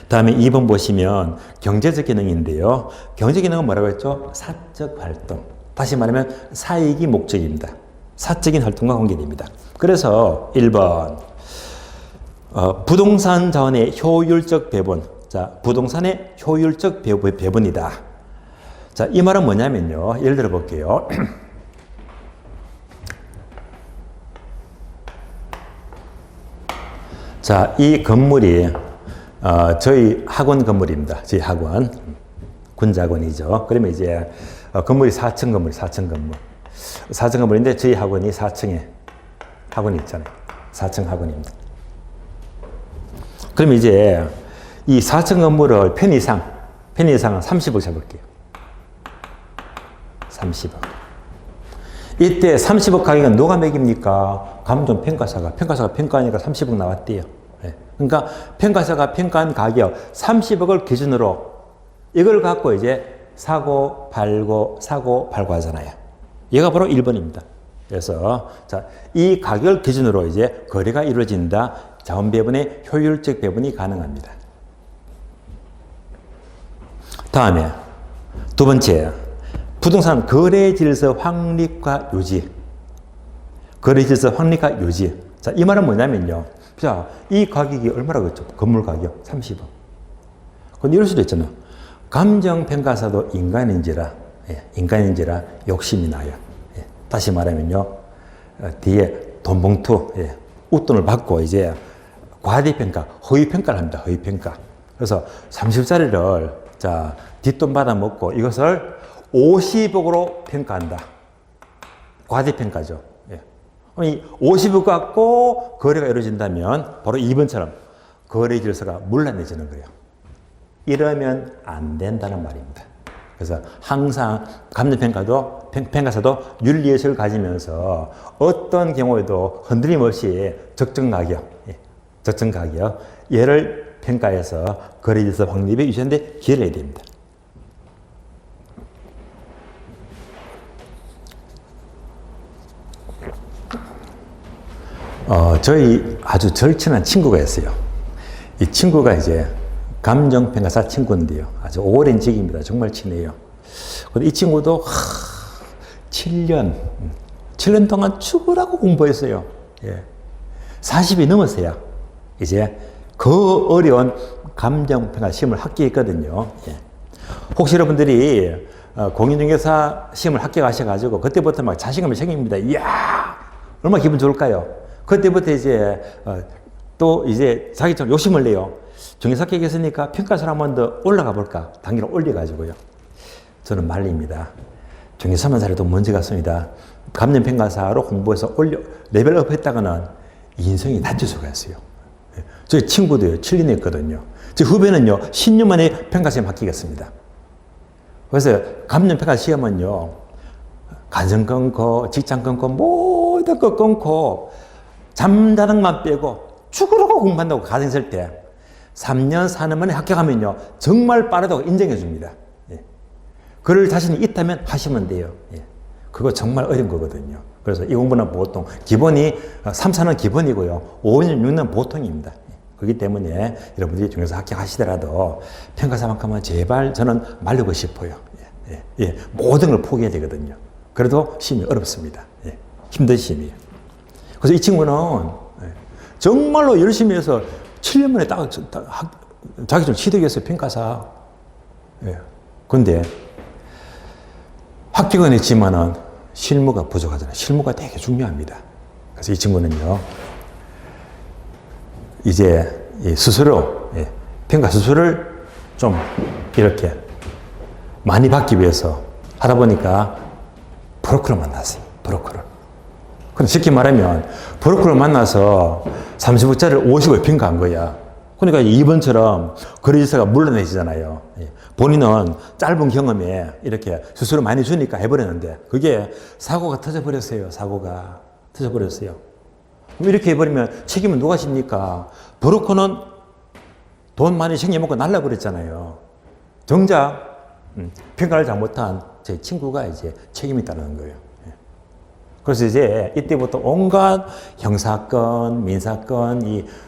다음에 2번 보시면 경제적 기능인데요. 경제 기능은 뭐라고 했죠? 사적 활동. 다시 말하면 사익이 목적입니다. 사적인 활동과 관계됩니다. 그래서 1번 부동산 자원의 효율적 배분. 자, 부동산의 효율적 배분이다. 자, 이 말은 뭐냐면요. 예를 들어 볼게요. 자, 이 건물이 저희 학원 건물입니다. 저희 학원. 군자학원이죠. 그러면 이제 건물이 4층 건물, 4층 건물. 4층 건물인데 저희 학원이 4층에 학원이 있잖아요. 4층 학원입니다. 그럼 이제 이 4층 건물을 편의상은 30억 잡을게요. 30억. 이때 30억 가격은 누가 매깁니까? 감정평가사가. 평가사가 평가하니까 30억 나왔대요. 네. 그러니까 평가사가 평가한 가격 30억을 기준으로 이걸 갖고 이제 사고, 팔고 하잖아요. 얘가 바로 1번입니다. 그래서 자, 이 가격을 기준으로 이제 거래가 이루어진다. 자원 배분의 효율적 배분이 가능합니다. 다음에 두 번째, 부동산 거래 질서 확립과 유지. 거래 질서 확립과 유지. 자, 이 말은 뭐냐면요. 자, 이 가격이 얼마라고 했죠? 건물 가격 30억. 근데 이럴 수도 있잖아요. 감정평가사도 인간인지라 욕심이 나요. 예. 다시 말하면요. 뒤에 돈봉투, 웃돈을 받고 이제 과대평가, 허위평가를 합니다. 허위평가. 그래서 30짜리를 자, 뒷돈 받아 먹고 이것을 50억으로 평가한다. 과대평가죠. 예. 50억 갖고 거래가 이루어진다면 바로 2번처럼 거래 질서가 문란해지는 거예요. 이러면 안 된다는 말입니다. 그래서 항상 감정평가도, 평가사도 윤리의식을 가지면서 어떤 경우에도 흔들림 없이 적정 가격, 얘를 평가해서 거래 질서 확립에 유지하는데 기회를 내야 됩니다. 저희 아주 절친한 친구가 있어요. 이 친구가 이제 감정평가사 친구인데요. 아주 오랜 직입니다. 정말 친해요. 근데 이 친구도 7년 동안 죽으라고 공부했어요. 예. 40이 넘었어요. 이제 그 어려운 감정평가 시험을 합격했거든요. 예. 혹시 여러분들이 공인중개사 시험을 합격하셔가지고 그때부터 막 자신감이 생깁니다. 이야, 얼마나 기분 좋을까요? 그때부터 이제 또 이제 자기처럼 욕심을 내요. 중개사 합격했으니까 평가사를 한 번 더 올라가 볼까? 단계를 올려가지고요. 저는 말립니다. 중개사만 잘해도 문제가 없습니다. 감정평가사로 공부해서 레벨업 했다가는 인생이 낮출 수가 있어요. 저희 친구도요, 7년 했거든요. 제 후배는요, 10년 만에 평가시험 합격했습니다. 그래서 감정평가 시험은요, 가정 끊고, 직장 끊고, 모든 거 끊고, 잠자는 것만 빼고, 죽으라고 공부한다고 가정 있을 때, 3년, 4년 만에 합격하면요, 정말 빠르다고 인정해 줍니다. 예. 그럴 자신이 있다면 하시면 돼요. 예. 그거 정말 어려운 거거든요. 그래서 이 공부는 보통 기본이 3, 4는 기본이고요. 5, 6는 보통입니다. 그렇기 때문에 여러분들이 중에서 합격하시더라도 평가사만큼은 제발 저는 말리고 싶어요. 모든 걸 포기해야 되거든요. 그래도 시험이 어렵습니다. 힘든 시험이에요. 그래서 이 친구는 정말로 열심히 해서 7년 만에 자기 좀 취득했어요. 평가사. 그런데 합격은 했지만은 실무가 부족하잖아요. 실무가 되게 중요합니다. 그래서 이 친구는요, 이제 스스로, 평가 스스로를 좀 이렇게 많이 받기 위해서 하다 보니까 브로커를 만났어요. 브로커를. 근데 쉽게 말하면 브로커를 만나서 30억짜리를 50을 평가한 거야. 그러니까 이번처럼 거래질서가 물러내지잖아요. 본인은 짧은 경험에 이렇게 스스로 많이 주니까 해버렸는데 그게 사고가 터져버렸어요. 사고가 터져버렸어요. 이렇게 해버리면 책임은 누가 집니까? 브로커는 돈 많이 생겨먹고 날라버렸잖아요. 정작 평가를 잘못한 제 친구가 이제 책임이 있다는 거예요. 그래서 이제 이때부터 온갖 형사건, 민사건,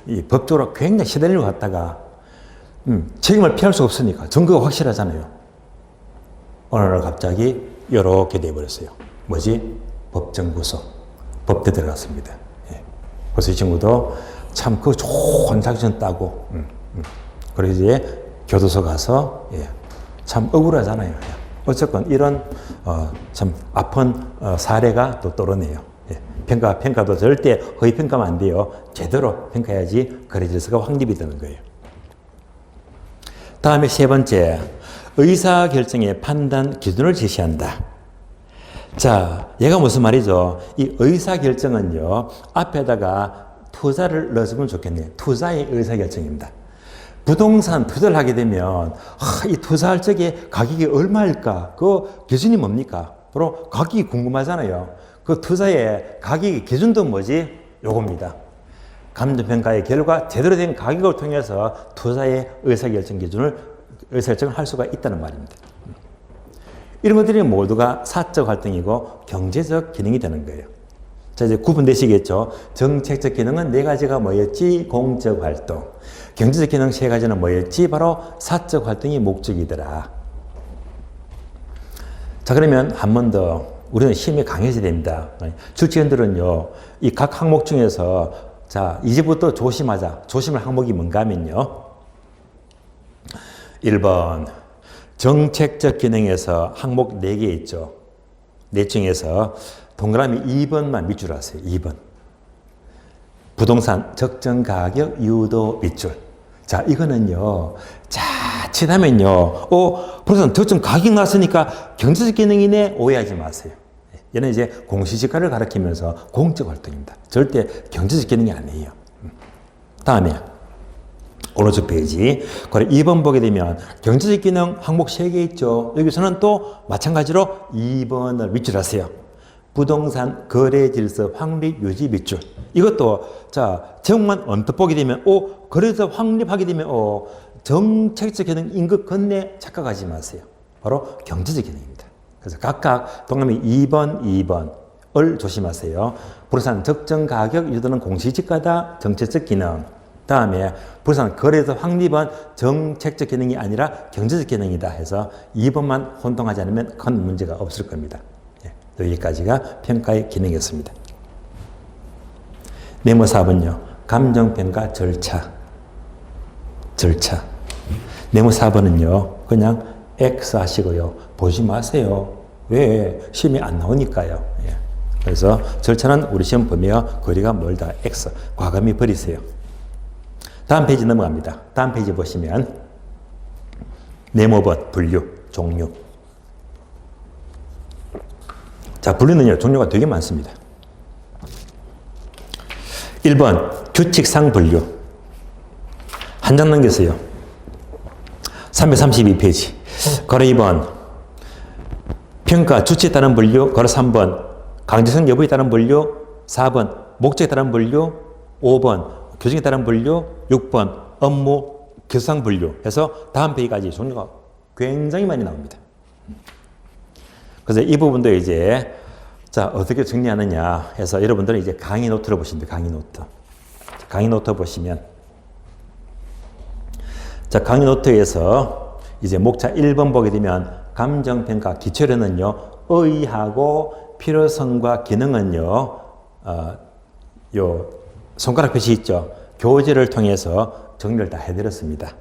이 법적으로 굉장히 시달리고 갔다가 책임을 피할 수 없으니까 증거가 확실하잖아요. 어느 날 갑자기 이렇게 돼버렸어요. 뭐지? 법정구속. 법대 들어갔습니다. 그래서 이 친구도 참 그 좋은 작전 따고 그래서 이제 교도소 가서 참 억울하잖아요. 어쨌건 이런 참 아픈 사례가 또 떠오르네요. 평가도 절대 허위 평가하면 안 돼요. 제대로 평가해야지 거래 질서가 확립이 되는 거예요. 다음에 세 번째, 의사결정의 판단 기준을 제시한다. 자, 얘가 무슨 말이죠? 이 의사결정은요, 앞에다가 투자를 넣어주면 좋겠네요. 투자의 의사결정입니다. 부동산 투자를 하게 되면 이 투자할 적에 가격이 얼마일까? 그 기준이 뭡니까? 바로 가격이 궁금하잖아요. 그 투자의 가격의 기준도 뭐지? 요겁니다. 감정평가의 결과 제대로 된 가격을 통해서 투자의 의사결정을 할 수가 있다는 말입니다. 이런 것들이 모두가 사적 활동이고 경제적 기능이 되는 거예요. 자, 이제 구분되시겠죠? 정책적 기능은 네 가지가 뭐였지? 공적 활동. 경제적 기능 세 가지는 뭐였지? 바로 사적 활동이 목적이더라. 자, 그러면 한 번 더 우리는 시험에 강해져야 됩니다. 출제원들은요, 이 각 항목 중에서 자, 이제부터 조심하자. 조심할 항목이 뭔가 하면요. 1번. 정책적 기능에서 항목 4개 있죠. 네 중에서 동그라미 2번만 밑줄 하세요. 2번. 부동산 적정 가격 유도 밑줄. 자, 이거는요. 자칫하면요. 부동산 특정 가격 나왔으니까 경제적 기능이네 오해하지 마세요. 얘는 이제 공시지가를 가리키면서 공적 활동입니다. 절대 경제적 기능이 아니에요. 다음에 오른쪽 페이지 거래 2번 보게 되면 경제적 기능 항목 3개 있죠. 여기서는 또 마찬가지로 2번을 위치를 하세요. 부동산 거래 질서 확립 유지 밑줄. 이것도 자 제목만 언뜻 보게 되면 거래질서 확립하게 되면 정책적 기능 임금 건네 착각하지 마세요. 바로 경제적 기능입니다. 그래서 각각 동그라미 2번, 2번을 조심하세요. 부동산 적정 가격 유도는 공시지가다 정책적 기능. 다음에 부동산 거래소 확립은 정책적 기능이 아니라 경제적 기능이다 해서 2번만 혼동하지 않으면 큰 문제가 없을 겁니다. 여기까지가 평가의 기능이었습니다. 네모 4번요. 감정평가 절차. 네모 4번은요. 그냥 X 하시고요. 보지 마세요. 왜? 시험이 안 나오니까요. 그래서 절차는 우리 시험 보면 거리가 멀다. X. 과감히 버리세요. 다음 페이지 넘어갑니다. 다음 페이지 보시면 네모번 분류, 종류. 자, 분류는요. 종류가 되게 많습니다. 1번 규칙상 분류. 한 장 넘겼어요. 332페이지. 거래 2번 평가 주체에 따른 분류. 거래 3번 강제성 여부에 따른 분류. 4번 목적에 따른 분류. 5번 규정에 따른 분류. 6번 업무 규상 분류 해서 다음 페이지까지 종류가 굉장히 많이 나옵니다. 그래서 이 부분도 이제 자 어떻게 정리하느냐 해서 여러분들은 이제 강의 노트를 보시면 돼요. 강의 노트 보시면 자 강의 노트에서 이제 목차 1번 보게 되면 감정평가 기초료는요 의의하고 필요성과 기능은요 요 손가락 표시 있죠. 교재를 통해서 정리를 다 해드렸습니다.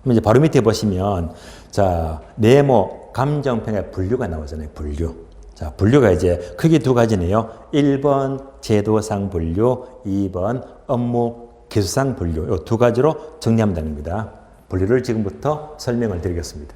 그럼 이제 바로 밑에 보시면 자 네모 감정평가 분류가 나오잖아요. 분류. 자 분류가 이제 크게 두 가지네요. 1번 제도상 분류, 2번 업무 기술상 분류. 이 두 가지로 정리하면 됩니다. 분류를 지금부터 설명을 드리겠습니다.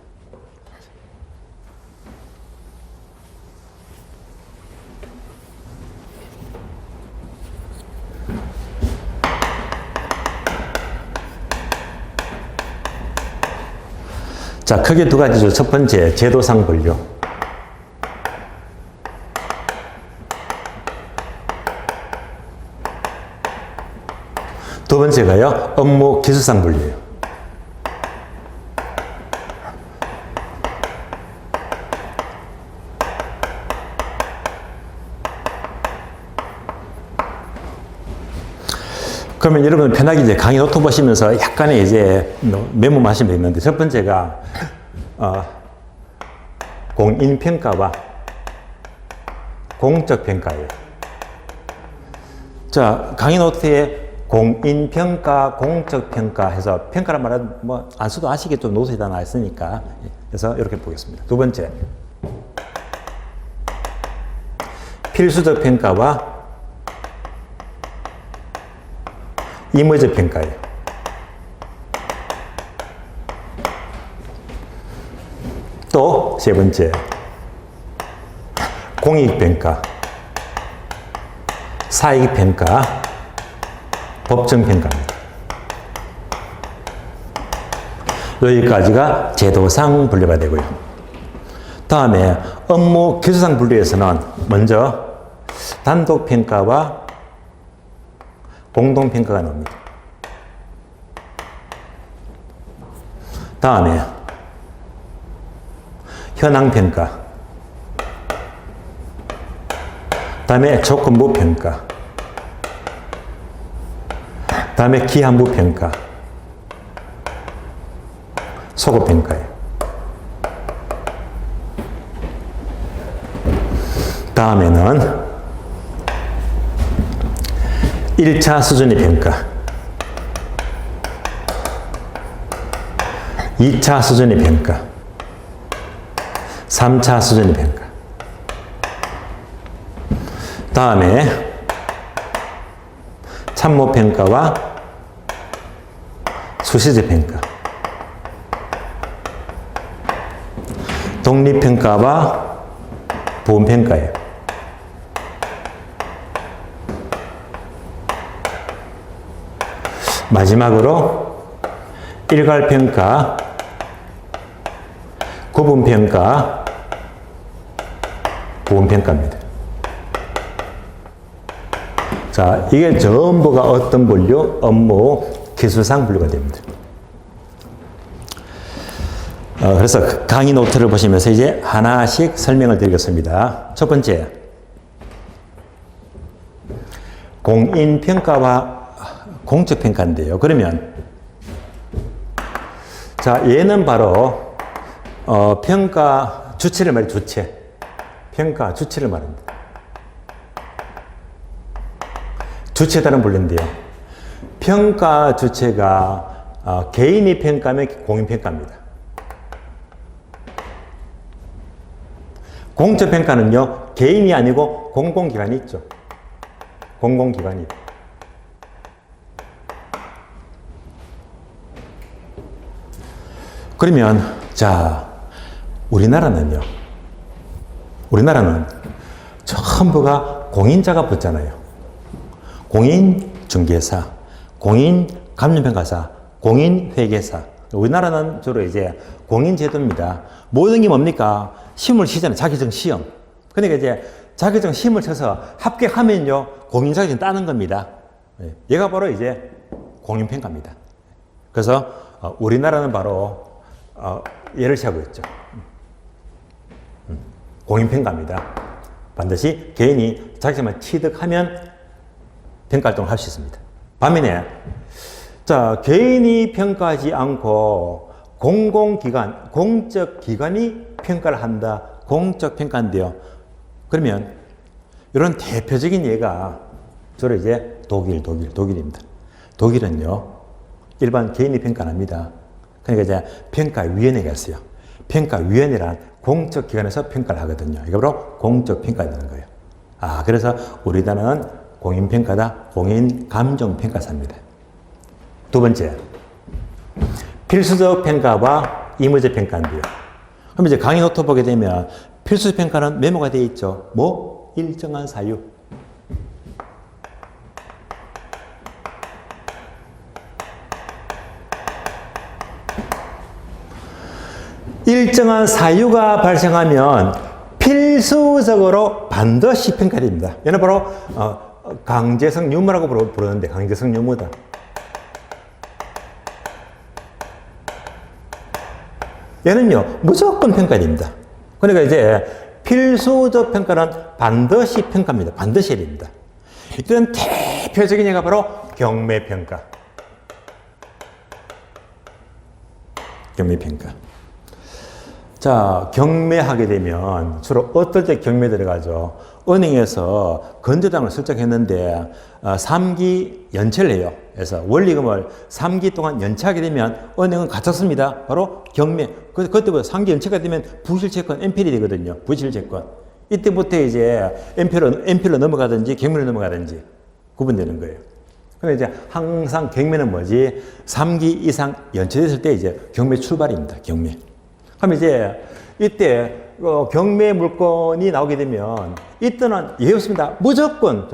자, 크게 두 가지죠. 첫 번째, 제도상 분류. 두 번째가요, 업무 기술상 분류예요. 그러면 여러분 편하게 이제 강의 노트 보시면서 약간의 이제 메모 하시면 되는데 첫 번째가 공인평가와 공적평가예요. 자, 강의 노트에 공인평가, 공적평가 해서 평가란 말은 뭐 안 써도 아시겠죠. 노트에 다 나와 있으니까. 그래서 이렇게 보겠습니다. 두 번째, 필수적 평가와 임의적 평가예요. 또 세 번째, 공익평가, 사익평가, 법정평가입니다. 여기까지가 제도상 분류가 되고요. 다음에 업무 기술상 분류에서는 먼저 단독평가와 공동평가가 나옵니다. 다음에 현황평가, 다음에 조건부평가, 다음에 기한부평가, 소급평가예요. 다음에는 1차 수준의 평가, 2차 수준의 평가, 3차 수준의 평가. 다음에 참모평가와 수시적 평가. 독립평가와 부분평가예요. 마지막으로 일괄평가, 구분평가, 부분평가입니다. 자, 이게 전부가 어떤 분류? 업무 기술상 분류가 됩니다. 그래서 강의 노트를 보시면서 이제 하나씩 설명을 드리겠습니다. 첫 번째, 공인평가와 공적평가인데요. 그러면 자, 얘는 바로 평가 주체를 말해요. 주체. 평가 주체를 말합니다. 주체다는 분류인데요. 평가 주체가 개인이 평가하면 공인평가입니다. 공적평가는요, 개인이 아니고 공공기관이 있죠. 공공기관이. 그러면, 자, 우리나라는 전부가 공인자가 붙잖아요. 공인중개사, 공인감정평가사, 공인회계사. 우리나라는 주로 이제 공인제도입니다. 모든 게 뭡니까? 시험을 치잖아요. 자격증 시험. 그러니까 이제 자격증 시험을 쳐서 합격하면요, 공인자격증 따는 겁니다. 얘가 바로 이제 공인평가입니다. 그래서 우리나라는 바로 예를 취하고 있죠. 공인평가입니다. 반드시 개인이 자격증을 취득하면 평가활동을 할 수 있습니다. 반면에 자, 개인이 평가하지 않고 공공기관, 공적기관이 평가를 한다. 공적평가인데요. 그러면 이런 대표적인 예가 주로 이제 독일입니다. 독일은요, 일반 개인이 평가 안 합니다. 그러니까 이제 평가위원회가 있어요. 평가위원회란 공적기관에서 평가를 하거든요. 이게 바로 공적평가라는 거예요. 그래서 우리나라는 공인평가다, 공인감정평가사입니다. 두 번째, 필수적 평가와 의무적 평가인데요. 그럼 이제 강의 노트 보게 되면 필수적 평가는 메모가 되어 있죠. 뭐? 일정한 사유. 일정한 사유가 발생하면 필수적으로 반드시 평가됩니다. 얘는 바로 강제성 유무라고 부르는데, 강제성 유무다. 얘는요, 무조건 평가됩니다. 그러니까 이제 필수적 평가는 반드시 평가입니다. 반드시 해야 됩니다. 이런 대표적인 예가 바로 경매평가. 경매평가. 자, 경매하게 되면 주로 어떨 때 경매 들어가죠? 은행에서 건조당을 슬쩍 했는데 3기 연체를 해요. 그래서 원리금을 3기 동안 연체하게 되면 은행은 갇혔습니다. 바로 경매. 그때부터 3기 연체가 되면 부실채권, NPL이 되거든요. 부실채권. 이때부터 이제 NPL로 넘어가든지 경매로 넘어가든지 구분되는 거예요. 근데 이제 항상 경매는 뭐지? 3기 이상 연체됐을 때 이제 경매 출발입니다. 경매. 그럼 이제 이때 경매 물건이 나오게 되면 이때는 예외 없습니다. 무조건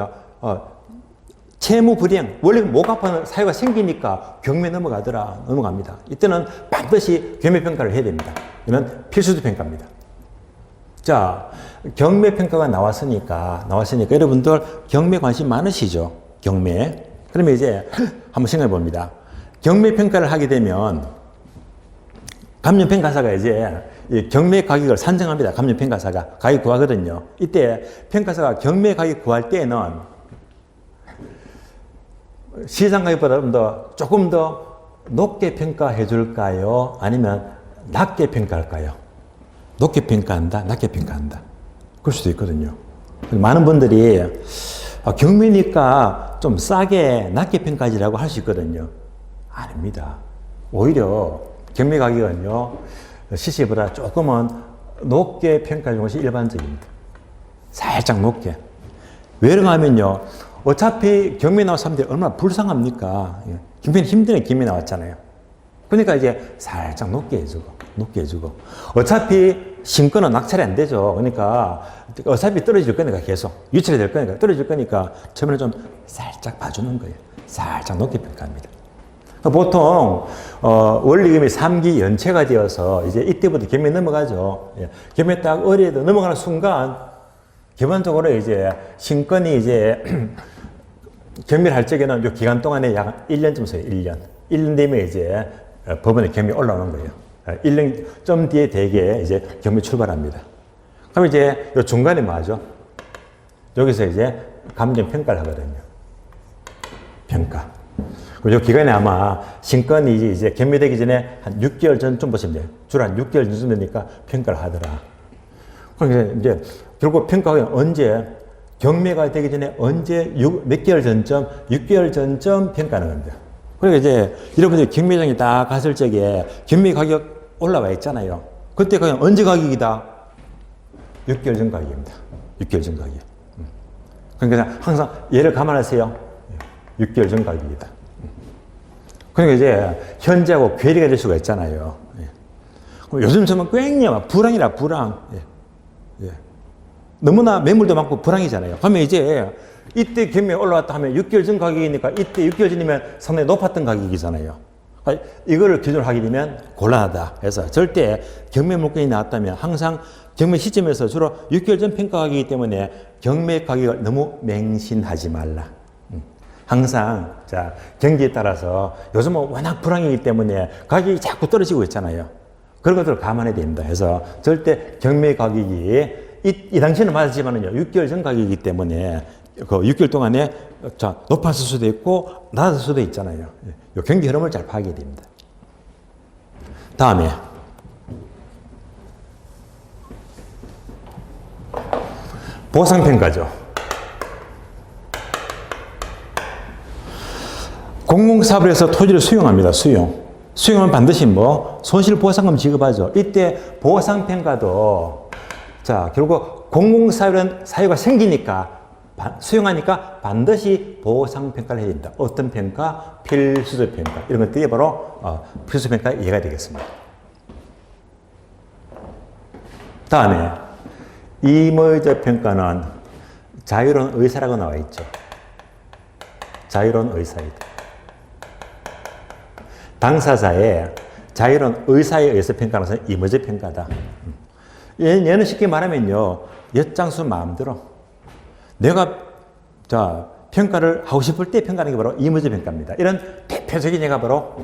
채무 불이행, 원래 못 갚아는 사유가 생기니까 경매 넘어갑니다. 이때는 반드시 경매 평가를 해야 됩니다. 이는 필수적 평가입니다. 자, 경매 평가가 나왔으니까 여러분들 경매 관심 많으시죠? 경매. 그러면 이제 한번 생각해 봅니다. 경매 평가를 하게 되면 감정평가사가 이제 경매 가격을 산정합니다. 감정평가사가 가격 구하거든요. 이때 평가사가 경매 가격 구할 때는 시장 가격보다 조금 더 높게 평가해 줄까요? 아니면 낮게 평가할까요? 높게 평가한다, 낮게 평가한다. 그럴 수도 있거든요. 많은 분들이 경매니까 좀 싸게 낮게 평가하지라고 할 수 있거든요. 아닙니다. 오히려 경매 가격은요, 시세보다 조금은 높게 평가해 주는 것이 일반적입니다. 살짝 높게. 왜 그러냐면요, 어차피 경매 나온 사람들이 얼마나 불쌍합니까? 경매는 힘드네, 경매 나왔잖아요. 그러니까 이제 살짝 높게 해주고. 어차피 신권은 낙찰이 안 되죠. 그러니까 어차피 떨어질 거니까 계속 유출이 될 거니까 떨어질 거니까 처음에는 좀 살짝 봐주는 거예요. 살짝 높게 평가합니다. 보통 원리금이 3기 연체가 되어서 이제 이때부터 겸이 넘어가죠. 예. 겸이 딱 어리에도 넘어가는 순간 기본적으로 이제 신권이 이제 겸미를 할 적에는 이 기간 동안에 약 1년쯤 써요. 1년. 1년 되면 이제 법원에 겸이 올라오는 거예요. 1년 좀 뒤에 대개 이제 겸이 출발합니다. 그럼 이제 이 중간에 뭐하죠? 여기서 이제 감정 평가를 하거든요. 평가. 이 기간에 아마 신권이 이제 겸미되기 전에 한 6개월 전쯤 보시면 돼요. 주로 한 6개월 전쯤 되니까 평가를 하더라. 그래서 이제 결국 평가가 언제 경매가 되기 전에 언제 몇 개월 전쯤 6개월 전쯤 평가하는 겁니다. 그러니까 이제 여러분들이 경매장에 딱 갔을 적에 경매 가격 올라와 있잖아요. 그때 가격 언제 가격이다? 6개월 전 가격입니다. 6개월 전 가격. 그러니까 항상 얘를 감안하세요. 6개월 전 가격이다. 그러니까 이제 현재하고 괴리가 될 수가 있잖아요. 요즘 정말 꽝이야. 불황이라 불황. 너무나 매물도 많고 불황이잖아요. 그러면 이제 이때 경매 올라왔다 하면 6개월 전 가격이니까 이때 6개월 전이면 상당히 높았던 가격이잖아요. 이거를 기준으로 하게 되면 곤란하다. 그래서 절대 경매 물건이 나왔다면 항상 경매 시점에서 주로 6개월 전 평가 가격이기 때문에 경매 가격을 너무 맹신하지 말라. 항상 자 경기에 따라서 요즘은 워낙 불황이기 때문에 가격이 자꾸 떨어지고 있잖아요. 그런 것들을 감안해야 됩니다. 그래서 절대 경매 가격이 이 당시에는 맞았지만은요 6개월 전 가격이기 때문에 그 6개월 동안에 자 높았을 수도 있고 낮았을 수도 있잖아요. 이 경기 흐름을 잘 파악해야 됩니다. 다음에 보상평가죠. 공공사업을 해서 토지를 수용합니다. 수용은 반드시 뭐 손실보상금 지급하죠. 이때 보상평가도 자 결국 공공사업이라는 사유가 생기니까 수용하니까 반드시 보상평가를 해야 됩니다. 어떤 평가? 필수적 평가. 이런 것들이 바로 필수적 평가의 예가 되겠습니다. 다음에 임의적 평가는 자유로운 의사라고 나와 있죠. 자유로운 의사이다. 당사자의 자유로운 의사에 의해서 평가하는 것은 임의적 평가다. 얘는 쉽게 말하면요. 엿장수 마음대로 내가 자 평가를 하고 싶을 때 평가하는 게 바로 임의적 평가입니다. 이런 대표적인 예가 바로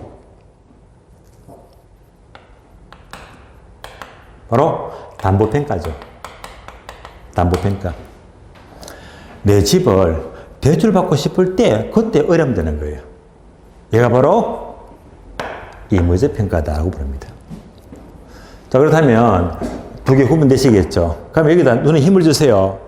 담보평가죠. 담보평가. 내 집을 대출받고 싶을 때 그때 어려움되는 거예요. 얘가 바로 임의적 평가다라고 부릅니다. 자 그렇다면 두 개 구분되시겠죠. 그럼 여기다 눈에 힘을 주세요.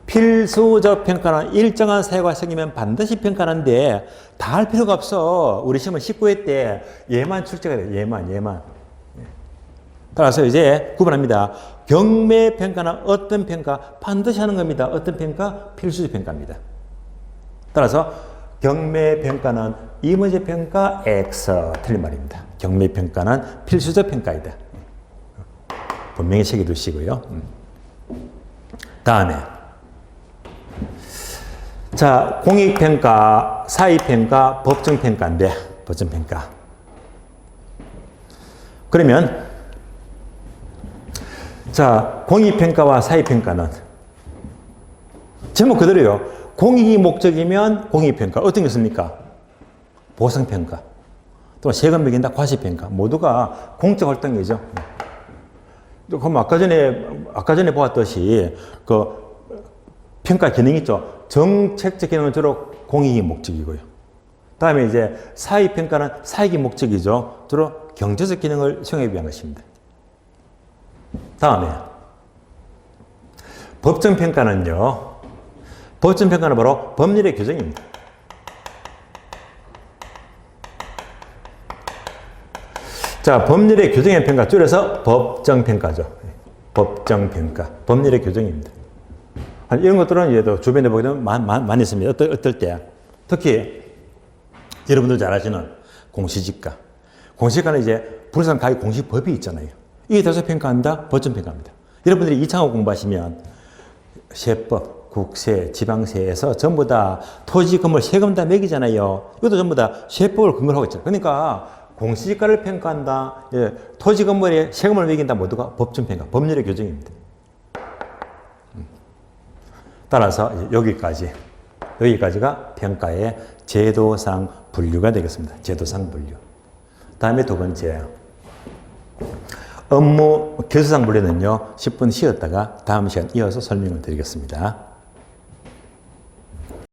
필수적 평가는 일정한 사유가 생기면 반드시 평가하는데 다 할 필요가 없어. 우리 시험은 19회 때 얘만 출제가 돼요. 얘만. 따라서 이제 구분합니다. 경매 평가는 어떤 평가? 반드시 하는 겁니다. 어떤 평가? 필수적 평가입니다. 따라서 경매 평가는 임의적 평가 X 틀린 말입니다. 경매 평가는 필수적 평가이다. 분명히 새겨두시고요. 다음에 자 공익평가, 사익평가, 법정평가인데 법정평가. 그러면 자 공익평가와 사익평가는 제목 그대로요. 공익이 목적이면 공익평가. 어떤 게 있습니까? 보상평가. 또 세금 매긴다, 과세평가. 모두가 공적 활동이죠. 그럼 아까 전에 보았듯이 그 평가 기능이 있죠. 정책적 기능은 주로 공익이 목적이고요. 다음에 이제 사익평가는 사익이 목적이죠. 주로 경제적 기능을 수행하기 위한 것입니다. 다음에 법정평가는요. 법정평가는 바로 법률의 규정입니다. 자, 법률의 규정의 평가 줄여서 법정평가죠. 법정평가. 법률의 규정입니다. 이런 것들은 이제 주변에 보게 되면 많이 있습니다. 어떨 때. 특히 여러분들 잘 아시는 공시지가. 공시지가는 이제 부동산 가격 공시법이 있잖아요. 이게 대서 평가한다? 법정 평가합니다. 여러분들이 이창호 공부하시면 세법, 국세, 지방세에서 전부 다 토지, 건물, 세금 다 매기잖아요. 이것도 전부 다 세법을 근거로 하고 있잖아요. 그러니까 공시지가를 평가한다, 예, 토지, 건물에 세금을 매긴다 모두가 법정 평가, 법률의 규정입니다. 따라서 여기까지가 평가의 제도상 분류가 되겠습니다. 제도상 분류. 다음에 두 번째. 업무 교수상 분류는요, 10분 쉬었다가 다음 시간 이어서 설명을 드리겠습니다.